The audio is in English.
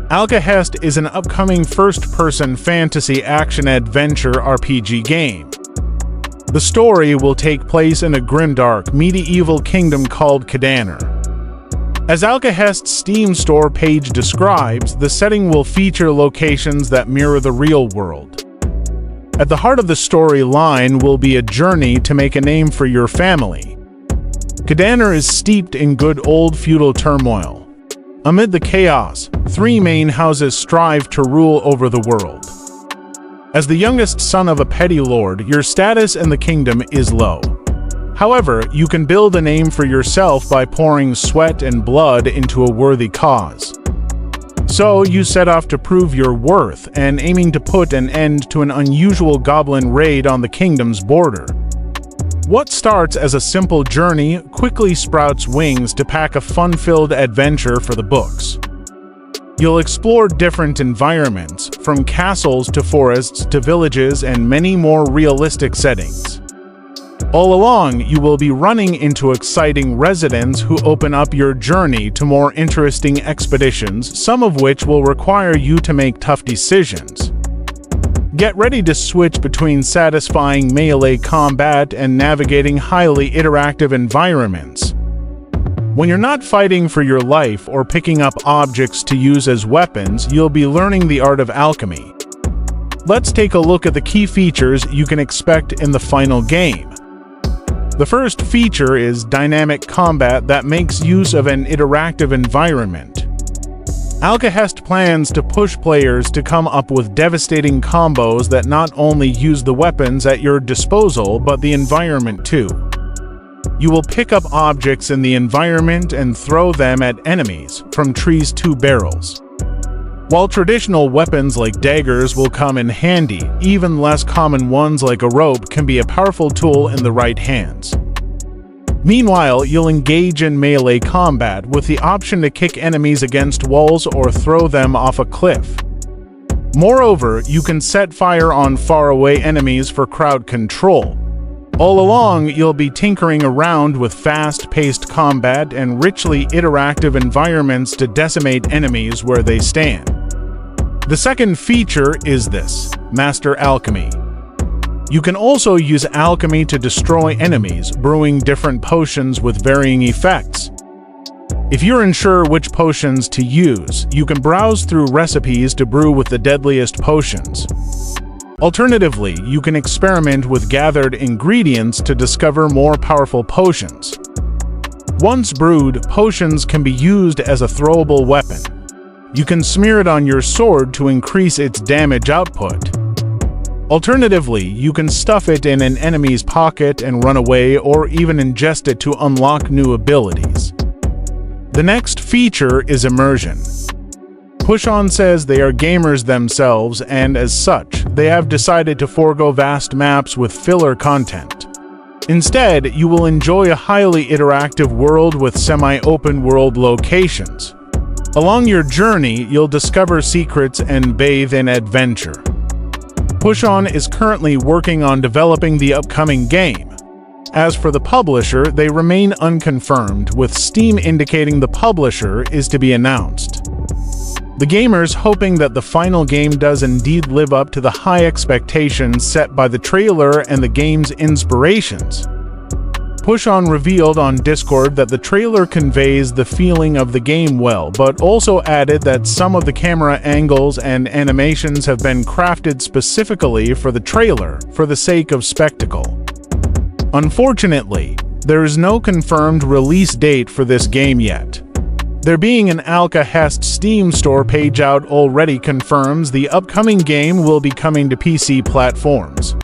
Alkahest is an upcoming first-person fantasy action-adventure RPG game. The story will take place in a grimdark, medieval kingdom called Radeon. As Alkahest's Steam store page describes, the setting will feature locations that mirror the real world. At the heart of the storyline will be a journey to make a name for your family. Radeon is steeped in good old feudal turmoil. Amid the chaos, three main houses strive to rule over the world. As the youngest son of a petty lord, your status in the kingdom is low. However, you can build a name for yourself by pouring sweat and blood into a worthy cause. So you set off to prove your worth and aiming to put an end to an unusual goblin raid on the kingdom's border. What starts as a simple journey quickly sprouts wings to pack a fun-filled adventure for the books. You'll explore different environments, from castles to forests to villages and many more realistic settings. All along, you will be running into exciting residents who open up your journey to more interesting expeditions, some of which will require you to make tough decisions. Get ready to switch between satisfying melee combat and navigating highly interactive environments. When you're not fighting for your life or picking up objects to use as weapons, you'll be learning the art of alchemy. Let's take a look at the key features you can expect in the final game. The first feature is dynamic combat that makes use of an interactive environment. Alkahest plans to push players to come up with devastating combos that not only use the weapons at your disposal but the environment too. You will pick up objects in the environment and throw them at enemies, from trees to barrels. While traditional weapons like daggers will come in handy, even less common ones like a rope can be a powerful tool in the right hands. Meanwhile, you'll engage in melee combat with the option to kick enemies against walls or throw them off a cliff. Moreover, you can set fire on faraway enemies for crowd control. All along, you'll be tinkering around with fast-paced combat and richly interactive environments to decimate enemies where they stand. The second feature is this: Master Alchemy. You can also use alchemy to destroy enemies, brewing different potions with varying effects. If you're unsure which potions to use, you can browse through recipes to brew with the deadliest potions. Alternatively, you can experiment with gathered ingredients to discover more powerful potions. Once brewed, potions can be used as a throwable weapon. You can smear it on your sword to increase its damage output. Alternatively, you can stuff it in an enemy's pocket and run away, or even ingest it to unlock new abilities. The next feature is immersion. Push-On says they are gamers themselves, and as such, they have decided to forego vast maps with filler content. Instead, you will enjoy a highly interactive world with semi-open world locations. Along your journey, you'll discover secrets and bathe in adventure. Push-On is currently working on developing the upcoming game. As for the publisher, they remain unconfirmed, with Steam indicating the publisher is to be announced. The gamers hoping that the final game does indeed live up to the high expectations set by the trailer and the game's inspirations. Push-On revealed on Discord that the trailer conveys the feeling of the game well, but also added that some of the camera angles and animations have been crafted specifically for the trailer, for the sake of spectacle. Unfortunately, there is no confirmed release date for this game yet. There being an Alkahest Steam store page out already confirms the upcoming game will be coming to PC platforms.